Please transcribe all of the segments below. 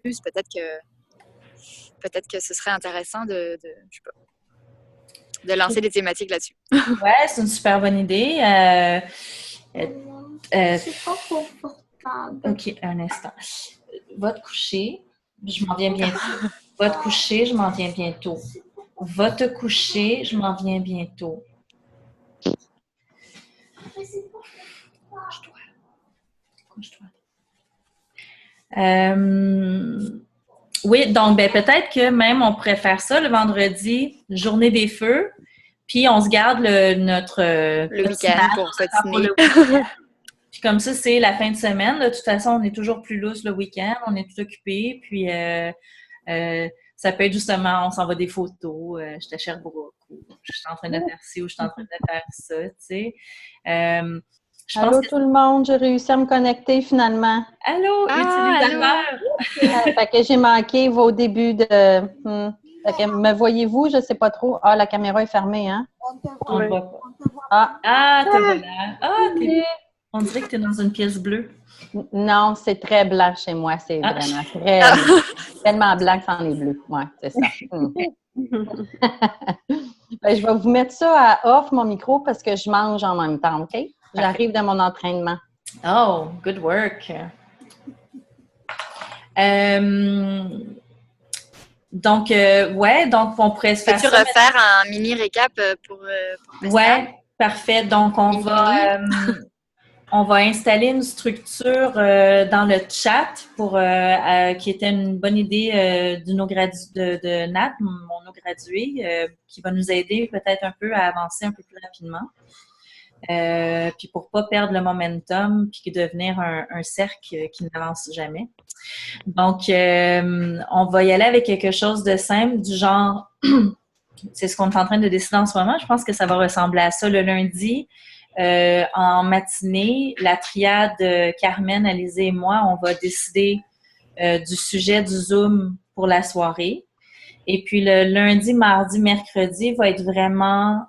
peut-être que ce serait intéressant je sais pas, de lancer des thématiques là-dessus. Ouais, c'est une super bonne idée. C'est pas confortable. OK, un instant. Va te coucher, je m'en viens bientôt. Va te coucher, je m'en viens bientôt. Va te coucher, je m'en viens bientôt. Couche-toi. Couche-toi. Oui, donc peut-être que même on pourrait faire ça le vendredi, journée des feux, puis on se garde le week-end pour patiner. Puis comme ça, c'est la fin de semaine. De toute façon, on est toujours plus lousse le week-end, on est tout occupé, puis ça peut être justement, on s'envoie des photos, je suis à Sherbrooke, ou je suis en train de faire ci, ou je suis en train de faire ça, tu sais. Allô tout le monde, j'ai réussi à me connecter finalement. Allô, utilisateur! Fait que j'ai manqué vos débuts de... Fait que me voyez-vous? Je sais pas trop. Ah, la caméra est fermée, hein? On ne voit pas. Ah, te voilà. On dirait que tu es dans une pièce bleue. Non, c'est très blanc chez moi. C'est vraiment très... tellement blanc que c'en est bleu. Ouais, c'est ça. Ben, je vais vous mettre ça à off, mon micro, parce que je mange en même temps, OK? J'arrive de mon entraînement. Oh, good work. Donc, on pourrait se faire ça. Peux-tu refaire un mini récap pour ouais, parfait. Donc, on va installer une structure dans le chat qui était une bonne idée de Nat, mon eau graduée, qui va nous aider peut-être un peu à avancer un peu plus rapidement. Puis pour pas perdre le momentum puis devenir un cercle qui n'avance jamais. Donc, on va y aller avec quelque chose de simple, du genre, c'est ce qu'on est en train de décider en ce moment. Je pense que ça va ressembler à ça le lundi. En matinée, la triade Carmen, Alizée et moi, on va décider du sujet du Zoom pour la soirée. Et puis le lundi, mardi, mercredi va être vraiment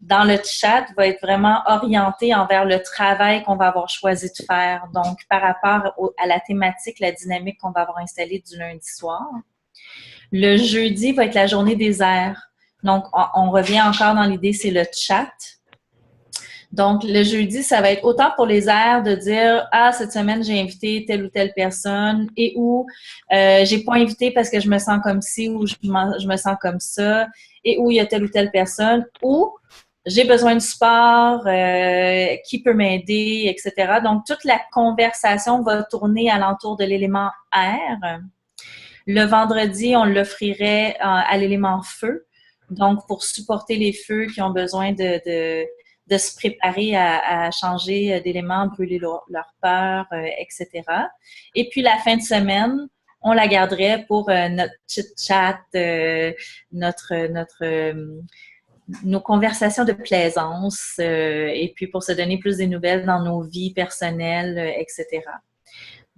dans le chat, va être vraiment orienté envers le travail qu'on va avoir choisi de faire. Donc, par rapport à la thématique, la dynamique qu'on va avoir installée du lundi soir. Le jeudi va être la journée des airs. Donc, on revient encore dans l'idée, c'est le chat. Donc, le jeudi, ça va être autant pour les airs de dire « Ah, cette semaine, j'ai invité telle ou telle personne » et ou j'ai pas invité parce que je me sens comme ci ou je me sens comme ça et où il y a telle ou telle personne ou j'ai besoin de support, qui peut m'aider, etc. Donc, toute la conversation va tourner alentour de l'élément air. Le vendredi, on l'offrirait à l'élément feu. Donc, pour supporter les feux qui ont besoin de se préparer à changer d'éléments, brûler leur peur, etc. Et puis, la fin de semaine, on la garderait pour notre chit-chat, nos conversations de plaisance et puis pour se donner plus des nouvelles dans nos vies personnelles, etc.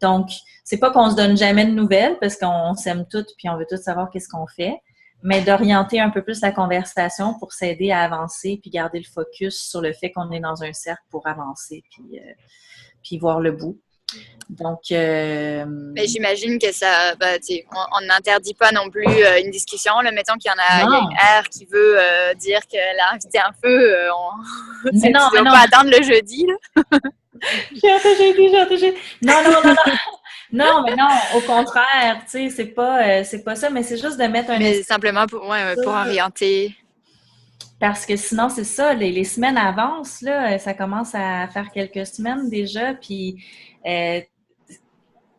Donc, c'est pas qu'on se donne jamais de nouvelles parce qu'on s'aime toutes puis on veut toutes savoir qu'est-ce qu'on fait, mais d'orienter un peu plus la conversation pour s'aider à avancer puis garder le focus sur le fait qu'on est dans un cercle pour avancer puis voir le bout. Donc, mais j'imagine que ça, on n'interdit pas non plus une discussion. Là, mettons qu'il y en a, il y a une R qui veut dire qu'elle a invité un feu. Tu dois pas attendre le jeudi. Là. J'ai entendu. Non, mais non, au contraire, tu sais, c'est pas ça, mais c'est juste de mettre un... Mais simplement pour orienter. Parce que sinon, c'est ça, les semaines avancent, là, ça commence à faire quelques semaines déjà, puis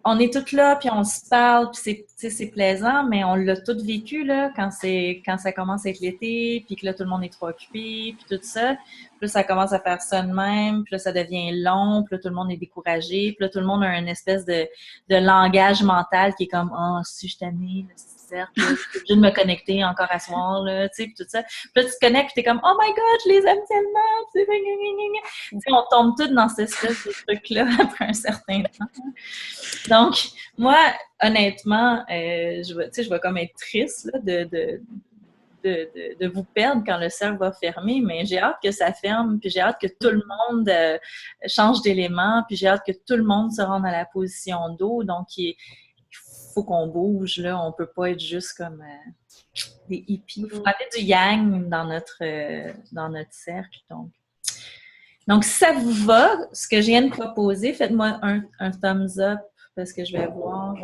on est toutes là, puis on se parle, puis c'est plaisant, mais on l'a tout vécu, là, quand ça commence à être l'été, puis que là, tout le monde est trop occupé, puis tout ça. Puis là, ça commence à faire ça de même, puis là, ça devient long, puis là, tout le monde est découragé, puis là, tout le monde a une espèce de langage mental qui est comme « Ah, si je t'aime, certes, je suis obligée de me connecter encore à soir, là, tu sais, puis tout ça. » Puis là, tu te connectes, puis t'es comme « Oh my God, je les aime tellement! » Tu sais, on tombe tous dans cette espèce de truc-là après un certain temps. Donc, moi, honnêtement, je vais comme être triste là, de vous perdre quand le cercle va fermer, mais j'ai hâte que ça ferme, puis j'ai hâte que tout le monde change d'élément, puis j'ai hâte que tout le monde se rende à la position d'eau. Donc, il faut qu'on bouge, là. On peut pas être juste comme des hippies. Il faut ramener du yang dans notre cercle. Donc, si ça vous va, ce que je viens de proposer, faites-moi un thumbs up, parce que je vais voir...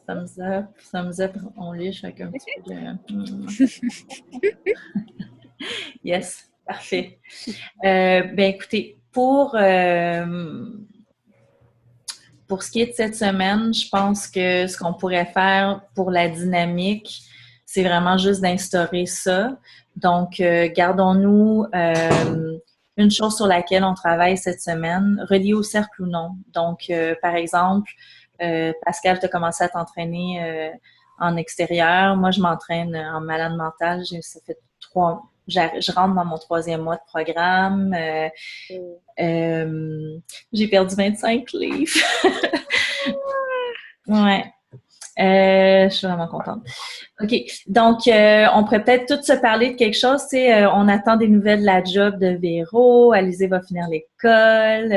thumbs up, on liche avec un petit peu de... Yes, parfait. Ben écoutez, pour ce qui est de cette semaine, je pense que ce qu'on pourrait faire pour la dynamique, c'est vraiment juste d'instaurer ça. Donc, gardons-nous une chose sur laquelle on travaille cette semaine, reliée au cercle ou non. Donc, par exemple, Pascal, tu as commencé à t'entraîner en extérieur. Moi, je m'entraîne en malade mental. Ça fait je rentre dans mon 3e mois de programme. J'ai perdu 25 livres. Ouais. Je suis vraiment contente. OK. Donc, on pourrait peut-être tous se parler de quelque chose. Tu sais, on attend des nouvelles de la job de Véro. Alizé va finir l'école.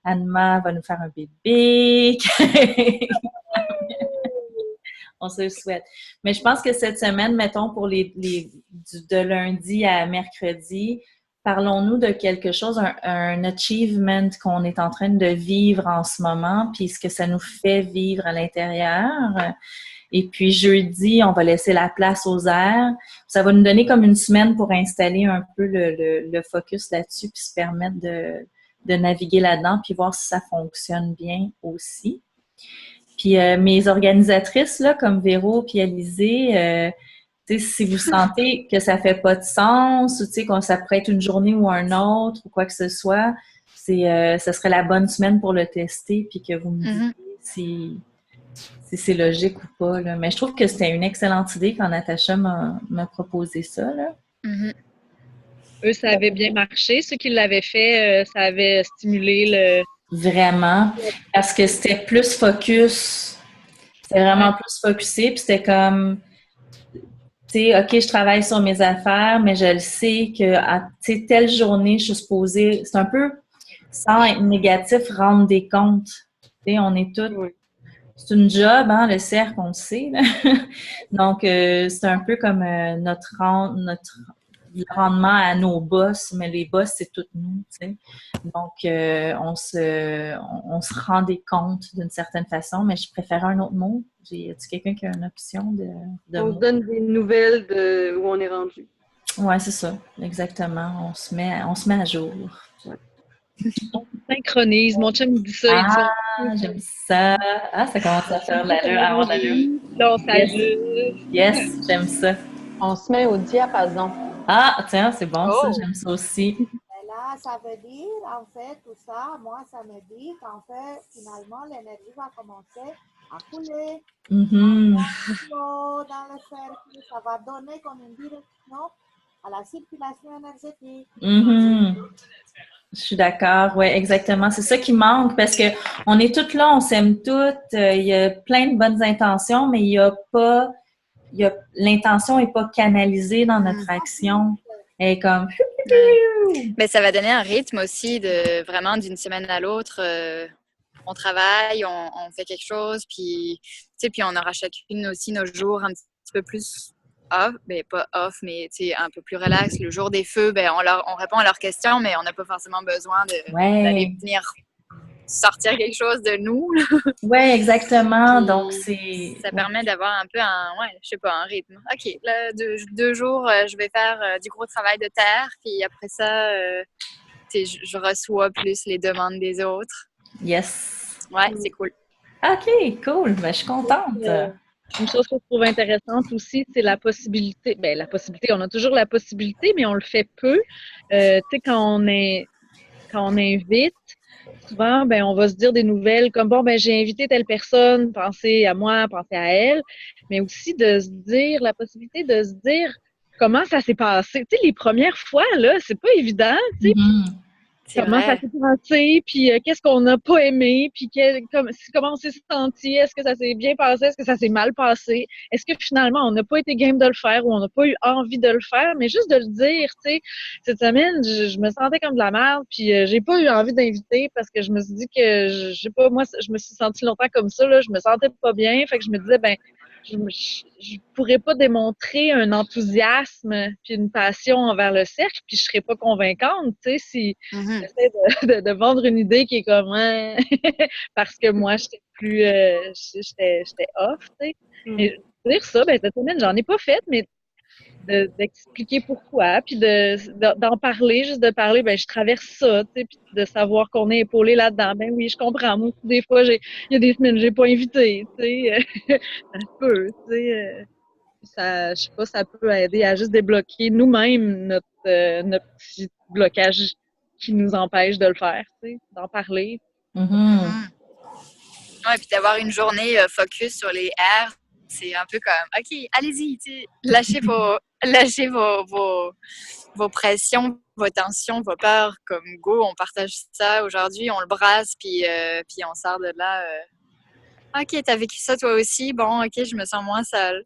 Anma va nous faire un bébé. On se le souhaite. Mais je pense que cette semaine, mettons, pour de lundi à mercredi, parlons-nous de quelque chose, un achievement qu'on est en train de vivre en ce moment, puis ce que ça nous fait vivre à l'intérieur. Et puis jeudi, on va laisser la place aux airs. Ça va nous donner comme une semaine pour installer un peu le focus là-dessus, puis se permettre de naviguer là-dedans, puis voir si ça fonctionne bien aussi. Puis mes organisatrices, là, comme Véro puis Alizé, si vous sentez que ça fait pas de sens, ou que ça pourrait être une journée ou un autre, ou quoi que ce soit, ça serait la bonne semaine pour le tester, puis que vous me dites si c'est logique ou pas. Là. Mais je trouve que c'était une excellente idée quand Natacha m'a proposé ça. Là. Eux, ça avait bien marché. Ceux qui l'avaient fait, ça avait stimulé le... Vraiment, parce que c'était plus focus. C'était vraiment plus focusé, puis c'était comme... Tu sais, OK, je travaille sur mes affaires, mais je le sais que à telle journée, je suis supposée... C'est un peu, sans être négatif, rendre des comptes. Tu sais, on est tous... Oui. C'est une job, hein, le cercle, on le sait. Là. Donc, c'est un peu comme notre rendement à nos boss, mais les boss, c'est toutes nous, tu sais. Donc, on se rend des comptes d'une certaine façon, mais je préfère un autre mot. Y a-t-il quelqu'un qui a une option de on mot? se donne des nouvelles de où on est rendu. Oui, c'est ça, exactement. On se met à jour. Ouais. On synchronise. Mon chum me dit ça. J'aime ça. Ah, ça commence à faire de l'allure, à avoir de l'allure. Là, on s'ajuste. Yes, j'aime ça. On se met au diapason. Ah, tiens, c'est bon, ça, j'aime ça aussi. Et là, ça veut dire, en fait, tout ça, moi, ça me dit qu'en fait, finalement, l'énergie va commencer à couler. Dans le cercle, ça va donner comme une direction à la circulation énergétique. Je suis d'accord, oui, exactement. C'est ça qui manque parce que on est toutes là, on s'aime toutes, il y a plein de bonnes intentions, mais l'intention n'est pas canalisée dans notre action. Elle est comme... Mais ça va donner un rythme aussi vraiment d'une semaine à l'autre. On travaille, on fait quelque chose, puis on aura chacune aussi nos jours un petit peu plus off, pas off, mais un peu plus relax. Le jour des feux, on répond à leurs questions, mais on n'a pas forcément besoin d'aller venir sortir quelque chose de nous. Oui, exactement. Puis, donc, ça permet d'avoir un peu un rythme. OK, là, deux jours, je vais faire du gros travail de terre, puis après ça, je reçois plus les demandes des autres. Yes. Ouais, c'est cool. OK, cool. Je suis contente. Une chose que je trouve intéressante aussi, c'est la possibilité. La possibilité, on a toujours la possibilité, mais on le fait peu. Quand on invite, souvent, on va se dire des nouvelles comme j'ai invité telle personne, pensez à moi, pensez à elle, mais aussi la possibilité de se dire comment ça s'est passé. Les premières fois, là, c'est pas évident, Comment ça s'est passé, puis qu'est-ce qu'on n'a pas aimé, puis comment on s'est senti, est-ce que ça s'est bien passé, est-ce que ça s'est mal passé, est-ce que finalement on n'a pas été game de le faire ou on n'a pas eu envie de le faire, mais juste de le dire, tu sais. Cette semaine, je me sentais comme de la merde, puis j'ai pas eu envie d'inviter parce que je me suis dit que, je sais pas, moi, je me suis sentie longtemps comme ça, là, je me sentais pas bien, fait que je me disais, ben, je pourrais pas démontrer un enthousiasme puis une passion envers le cercle, puis je serais pas convaincante, tu sais, si j'essaie de vendre une idée qui est comme hein, parce que moi j'étais plus j'étais off, tu sais. Mais dire ça, ben cette semaine, j'en ai pas fait, mais d'expliquer pourquoi, puis d'en parler, juste de parler, ben je traverse ça, tu sais, puis de savoir qu'on est épaulé là-dedans. Ben oui, je comprends. Moi aussi, des fois, il y a des semaines, j'ai pas invité, tu sais, ça peut, tu sais, ça, je sais pas, ça peut aider à juste débloquer nous-mêmes notre petit blocage qui nous empêche de le faire, tu sais, d'en parler. Ouais, puis d'avoir une journée focus sur les R, c'est un peu comme, OK, allez-y, lâchez vos pressions, vos tensions, vos peurs, comme go, on partage ça aujourd'hui, on le brasse, puis on sort de là. OK, t'as vécu ça toi aussi, bon, OK, je me sens moins seule.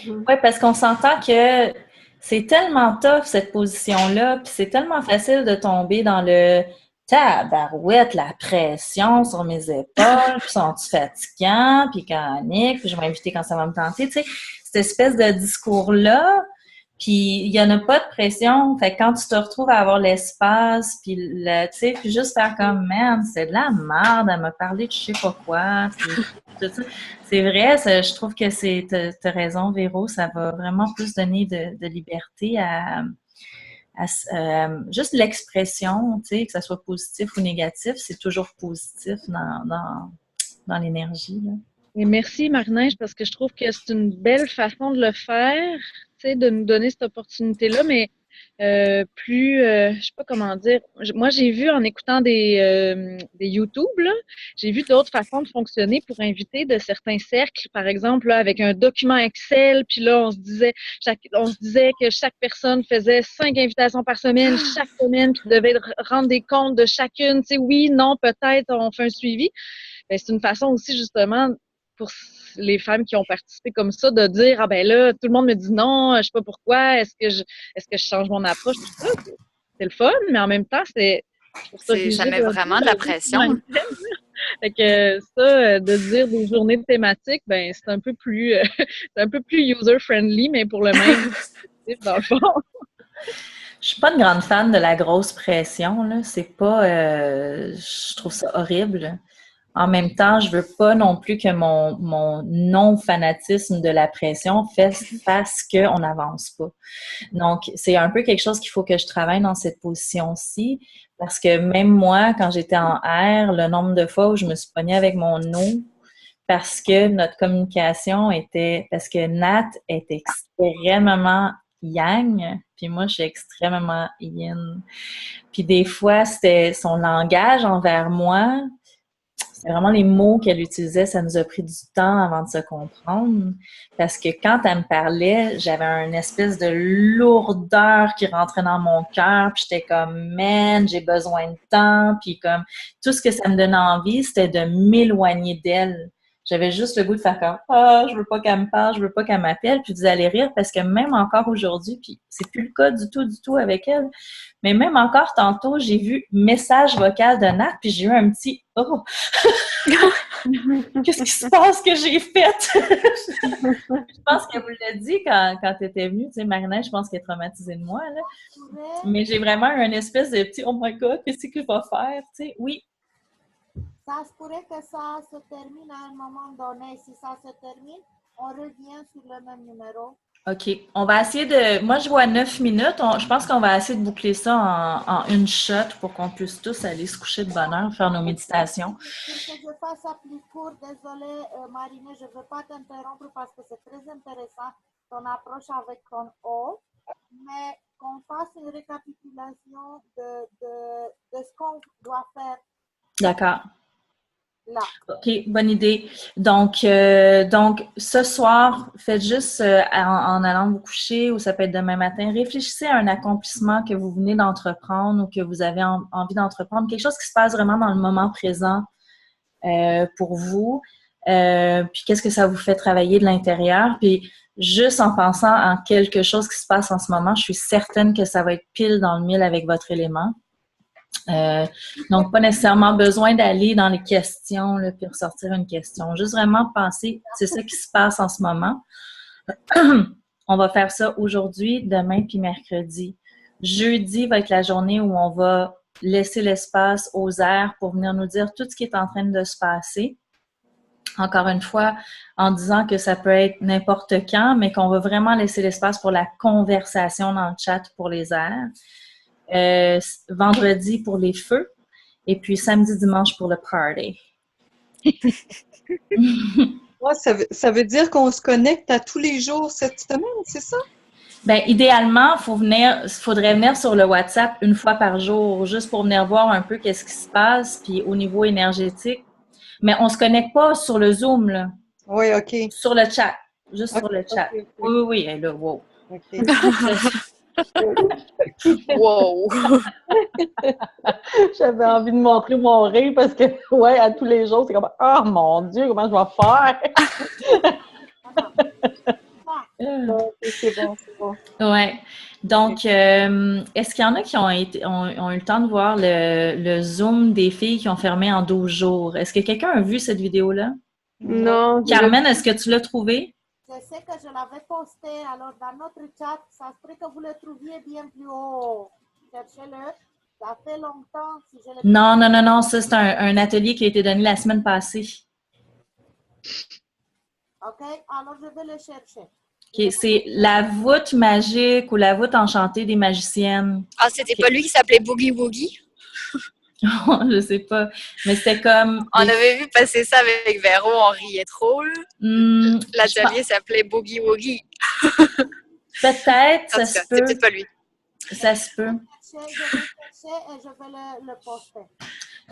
Oui, parce qu'on s'entend que c'est tellement tough, cette position-là, puis c'est tellement facile de tomber dans le tabarouette, la pression sur mes épaules, puis sont-tu fatigants, puis canique, puis je vais inviter quand ça va me tenter, tu sais, cette espèce de discours-là, puis il y en a pas de pression, fait que quand tu te retrouves à avoir l'espace, puis tu sais, puis juste faire comme, man, c'est de la merde, à me parler de je sais pas quoi, puis tout ça. C'est vrai, je trouve que t'as raison, Véro, ça va vraiment plus donner de liberté à juste l'expression, tu sais, que ça soit positif ou négatif, c'est toujours positif dans l'énergie, là. Et merci, Marie-Neige, parce que je trouve que c'est une belle façon de le faire, tu sais, de nous donner cette opportunité-là, mais je sais pas comment dire. Moi, j'ai vu en écoutant des YouTube, là, j'ai vu d'autres façons de fonctionner pour inviter de certains cercles, par exemple, là, avec un document Excel, puis là, on se disait que chaque personne faisait 5 invitations par semaine, chaque semaine, puis devait rendre des comptes de chacune, tu sais, oui, non, peut-être, on fait un suivi. Ben, c'est une façon aussi, justement, pour les femmes qui ont participé comme ça, de dire, ah ben là, tout le monde me dit non, je sais pas pourquoi, est-ce que je change mon approche, tout ça. C'est le fun, mais en même temps, je trouve ça Ça rigide. met vraiment de la pression. Fait que ça, de dire des journées thématiques, ben, c'est un peu plus, c'est un peu plus user-friendly, mais pour le même, dans le fond. Je suis pas une grande fan de la grosse pression, là. C'est pas, je trouve ça horrible. En même temps, je veux pas non plus que mon non-fanatisme de la pression fasse qu'on n'avance pas. Donc, c'est un peu quelque chose qu'il faut que je travaille dans cette position-ci, parce que même moi, quand j'étais en R, le nombre de fois où je me suis pognée avec mon no, parce que notre communication parce que Nat est extrêmement yang, puis moi, je suis extrêmement yin. Puis des fois, c'était son langage envers moi, c'est vraiment les mots qu'elle utilisait, ça nous a pris du temps avant de se comprendre. Parce que quand elle me parlait, j'avais une espèce de lourdeur qui rentrait dans mon cœur. Puis j'étais comme, man, j'ai besoin de temps. Puis comme, tout ce que ça me donnait envie, c'était de m'éloigner d'elle. J'avais juste le goût de faire comme, ah, je veux pas qu'elle me parle, je veux pas qu'elle m'appelle. Puis vous allez rire parce que même encore aujourd'hui, puis c'est plus le cas du tout avec elle, mais même encore tantôt, j'ai vu message vocal de Nat, puis j'ai eu un petit « Oh! » Qu'est-ce qui se passe que j'ai fait? Je pense qu'elle vous l'a dit quand tu étais venue. Tu sais, Marina, je pense qu'elle est traumatisée de moi, là. Mais j'ai vraiment eu une espèce de petit « Oh my God, qu'est-ce que je vais faire? » Tu sais, oui. Ça se pourrait que ça se termine à un moment donné. Si ça se termine, on revient sur le même numéro. OK. On va essayer de... Moi, je vois 9 minutes. Je pense qu'on va essayer de boucler ça en une shot pour qu'on puisse tous aller se coucher de bonne heure, faire nos méditations. Pour que je fasse ça plus court, désolée, Marine, je ne veux pas t'interrompre parce que c'est très intéressant ton approche avec ton O, mais qu'on fasse une récapitulation de ce qu'on doit faire. D'accord. Là. OK, bonne idée. Donc, ce soir, faites juste en allant vous coucher ou ça peut être demain matin, réfléchissez à un accomplissement que vous venez d'entreprendre ou que vous avez envie d'entreprendre, quelque chose qui se passe vraiment dans le moment présent pour vous. Puis qu'est-ce que ça vous fait travailler de l'intérieur? Puis juste en pensant en quelque chose qui se passe en ce moment, je suis certaine que ça va être pile dans le mille avec votre élément. Donc, pas nécessairement besoin d'aller dans les questions là, puis ressortir une question. Juste vraiment penser, c'est ça qui se passe en ce moment. On va faire ça aujourd'hui, demain puis mercredi. Jeudi va être la journée où on va laisser l'espace aux airs pour venir nous dire tout ce qui est en train de se passer. Encore une fois, en disant que ça peut être n'importe quand, mais qu'on va vraiment laisser l'espace pour la conversation dans le chat pour les airs. Vendredi pour les feux et puis samedi, dimanche pour le party. Ouais, ça veut dire qu'on se connecte à tous les jours cette semaine, c'est ça? Bien, idéalement, faudrait venir sur le WhatsApp une fois par jour, juste pour venir voir un peu qu'est-ce qui se passe, puis au niveau énergétique. Mais on se connecte pas sur le Zoom, là. Oui, OK. Sur le chat. Juste okay, sur le chat. Okay. Oui, elle là, wow. Okay. Wow! J'avais envie de montrer mon rire parce que, ouais, à tous les jours, c'est comme « Oh mon Dieu, comment je vais faire? » C'est bon. Ouais. Donc, est-ce qu'il y en a qui ont eu le temps de voir le Zoom des filles qui ont fermé en 12 jours? Est-ce que quelqu'un a vu cette vidéo-là? Non. Carmen, est-ce que tu l'as trouvée? Je sais que je l'avais posté, alors dans notre chat, ça se pourrait que vous le trouviez bien plus haut. Cherchez-le. Ça fait longtemps. Si je Non. Ça, c'est un atelier qui a été donné la semaine passée. OK, alors je vais le chercher. Okay, c'est la voûte magique ou la voûte enchantée des magiciennes. Ah, c'était pas lui qui s'appelait Boogie Woogie? Je sais pas. Mais c'était comme... On avait vu passer ça avec Véro, on riait trop. L'atelier s'appelait Boogie Woogie. Peut-être, ça se peut. C'est peut-être pas lui. Ça se peut. Je vais chercher et je vais le poster.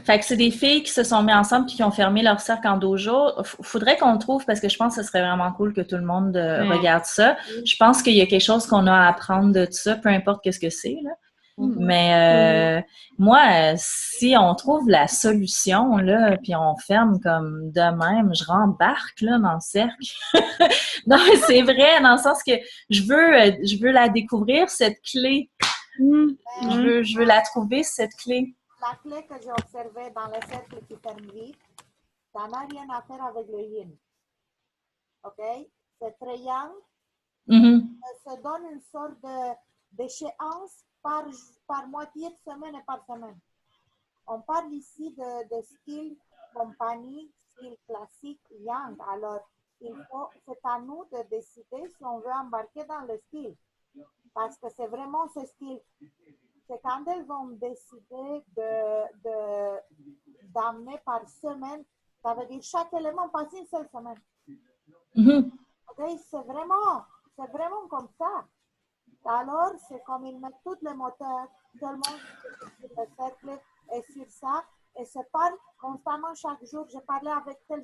Fait que c'est des filles qui se sont mis ensemble et qui ont fermé leur cercle en 12 jours. Faudrait qu'on le trouve parce que je pense que ce serait vraiment cool que tout le monde regarde ça. Je pense qu'il y a quelque chose qu'on a à apprendre de ça, peu importe ce que c'est, là. Mais moi, si on trouve la solution, là, puis on ferme comme de même, je rembarque là, dans le cercle. Non, mais c'est vrai, dans le sens que je veux la découvrir, cette clé. Je veux la trouver, cette clé. La clé que j'ai observée dans le cercle qui ferme vite, ça n'a rien à faire avec le yin. OK? C'est très yang. Ça donne une sorte d'échéance par moitié de semaine et par semaine. On parle ici de style compagnie, style classique, yang. Alors, c'est à nous de décider si on veut embarquer dans le style. Parce que c'est vraiment ce style. C'est quand elles vont décider d'amener par semaine, ça veut dire chaque élément passe une seule semaine. Okay? C'est vraiment comme ça. Alors, c'est comme ils mettent tous les moteurs, tout le monde sur le cercle et sur ça, et se parle constamment chaque jour. J'ai parlé avec tel,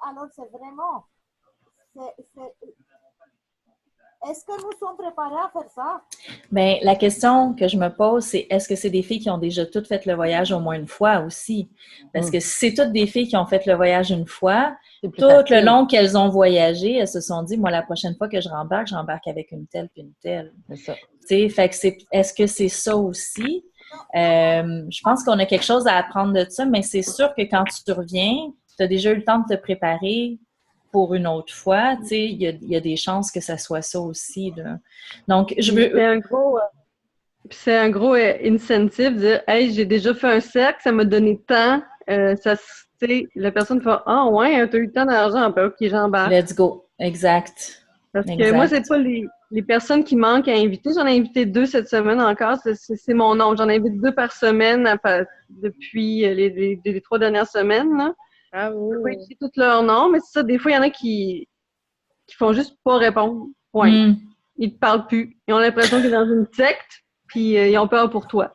alors c'est vraiment, est-ce que nous sommes préparés à faire ça? Bien, la question que je me pose, c'est est-ce que c'est des filles qui ont déjà toutes fait le voyage au moins une fois aussi? Parce que si c'est toutes des filles qui ont fait le voyage une fois, tout le long qu'elles ont voyagé, elles se sont dit, moi, la prochaine fois que j'embarque avec une telle puis une telle. C'est ça. T'sais, fait que est-ce que c'est ça aussi? Je pense qu'on a quelque chose à apprendre de ça, mais c'est sûr que quand tu reviens, tu as déjà eu le temps de te préparer pour une autre fois, tu sais, il y a des chances que ça soit ça aussi, là. Donc, je veux... C'est un gros incentive de dire « Hey, j'ai déjà fait un cercle, ça m'a donné tant. » La personne fait « Ah ouais, t'as eu tant d'argent, ok, j'embarque. » Let's go. Exact. Parce que moi, c'est pas les personnes qui manquent à inviter. J'en ai invité 2 cette semaine encore. C'est mon nombre. J'en invite 2 par semaine depuis les 3 dernières semaines, là. Ah oui. Je peux pas écrire tout leur nom, mais c'est ça, des fois, il y en a qui font juste pas répondre. Ouais. Ils te parlent plus. Ils ont l'impression qu'ils sont dans une secte, puis ils ont peur pour toi.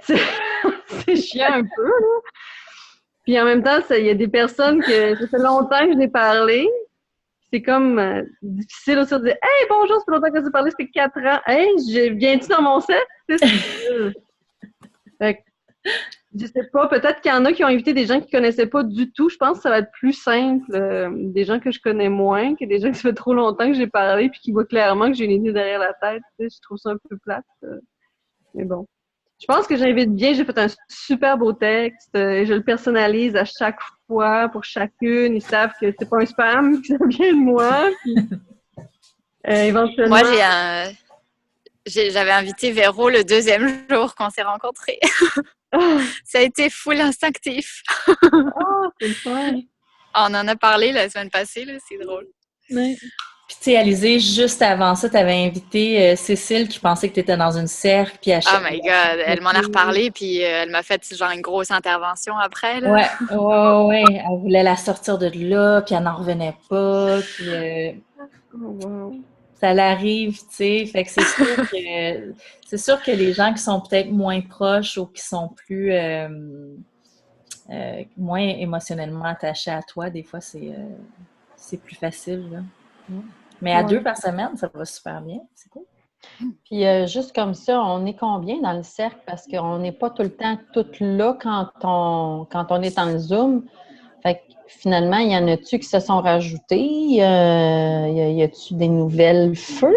C'est chiant un peu, là. Puis en même temps, il y a des personnes que ça fait longtemps que je n'ai parlé. C'est comme difficile aussi de dire « Hey, bonjour, ça fait longtemps que je t'ai parlé, ça fait 4 ans. Hey, viens-tu dans mon set? » Fait que, je sais pas, peut-être qu'il y en a qui ont invité des gens qui connaissaient pas du tout. Je pense que ça va être plus simple. Des gens que je connais moins, que des gens qui ça fait trop longtemps que j'ai parlé puis qui voient clairement que j'ai une idée derrière la tête. Tu sais, je trouve ça un peu plate. Mais bon. Je pense que j'invite bien. J'ai fait un super beau texte. Je le personnalise à chaque fois pour chacune. Ils savent que c'est pas un spam, que ça vient de moi. Puis, éventuellement... Moi, j'avais invité Véro le 2e jour qu'on s'est rencontrés. Ça a été full instinctif. C'est le fun. On en a parlé la semaine passée, là, c'est drôle. Ouais. Puis, tu sais, Alizée, juste avant ça, tu avais invité Cécile qui pensait que tu étais dans une cercle. Puis Oh my God! Elle m'en a reparlé, puis elle m'a fait genre une grosse intervention après. Là. Ouais. Elle voulait la sortir de là, puis elle n'en revenait pas. Puis, ça l'arrive, tu sais. Fait que c'est sûr que les gens qui sont peut-être moins proches ou qui sont plus moins émotionnellement attachés à toi, des fois, c'est plus facile, là. Mais à 2 par semaine, ça va super bien. C'est cool. Puis juste comme ça, on est combien dans le cercle? Parce qu'on n'est pas tout le temps toutes là quand on est dans le Zoom. Fait que finalement, il y en a-tu qui se sont rajoutés? Y a-tu des nouvelles feux?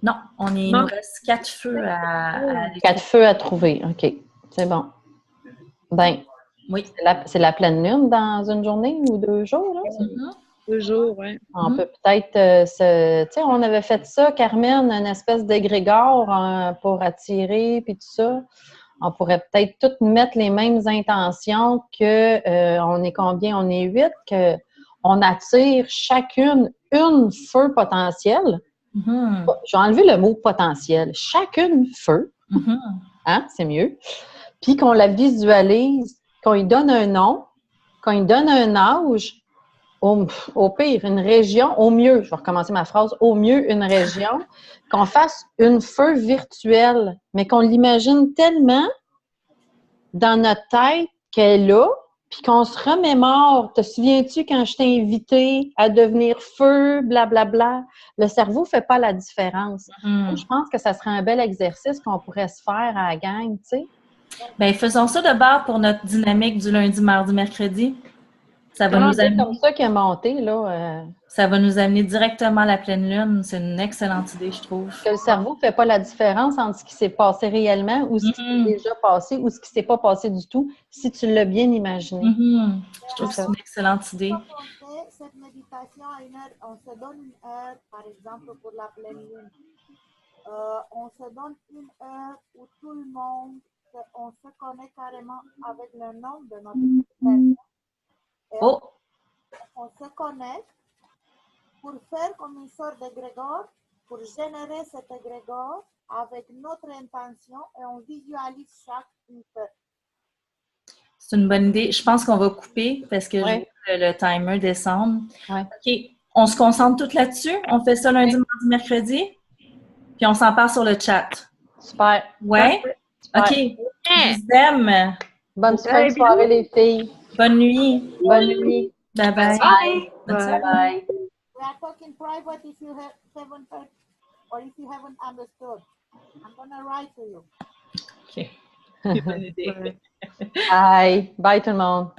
Non, il nous reste 4 feux à 4 feux à trouver. OK, c'est bon. Ben, oui. C'est la pleine lune dans une journée ou 2 jours, là? 2 jours, oui. On peut peut-être tu sais, on avait fait ça, Carmen, une espèce d'égrégore pour attirer, puis tout ça. On pourrait peut-être toutes mettre les mêmes intentions que on est combien? On est 8, qu'on attire chacune une feu potentiel. Je vais enlever le mot potentiel. Chacune feu. Hein? C'est mieux. Puis qu'on la visualise, qu'on lui donne un nom, qu'on lui donne un âge, au pire, une région, au mieux, je vais recommencer ma phrase, au mieux, une région, qu'on fasse une feu virtuelle, mais qu'on l'imagine tellement dans notre tête qu'elle est là, puis qu'on se remémore. Te souviens-tu quand je t'ai invité à devenir feu, blablabla? Le cerveau ne fait pas la différence. Je pense que ça serait un bel exercice qu'on pourrait se faire à la gang, tu sais. Bien, faisons ça d'abord pour notre dynamique du lundi, mardi, mercredi. Ça va nous amener... C'est comme ça qui est monté, là. Ça va nous amener directement à la pleine lune. C'est une excellente idée, je trouve. Que le cerveau ne fait pas la différence entre ce qui s'est passé réellement ou ce qui s'est déjà passé ou ce qui ne s'est pas passé du tout, si tu l'as bien imaginé. Je trouve que c'est une excellente idée. Cette méditation à 1 heure, on se donne 1 heure, par exemple, pour la pleine lune. On se donne 1 heure où tout le monde, on se connaît carrément avec le nom de notre personne. On se connecte pour faire comme une sorte d'égrégore, pour générer cet égrégore avec notre intention et on visualise chaque feu. C'est une bonne idée. Je pense qu'on va couper parce que je vois le timer descendre. OK. On se concentre tout là-dessus. On fait ça lundi, mardi, mercredi. Puis on s'en parle sur le chat. Super. Ouais? OK. Je vous aime. Bonne soirée, les filles. Bonne nuit. Bonne nuit. Bye-bye. Bye. Bye. We are talking private if you haven't heard or if you haven't understood. I'm going to write to you. OK. Bonne idée. Bye. Bye tout le monde.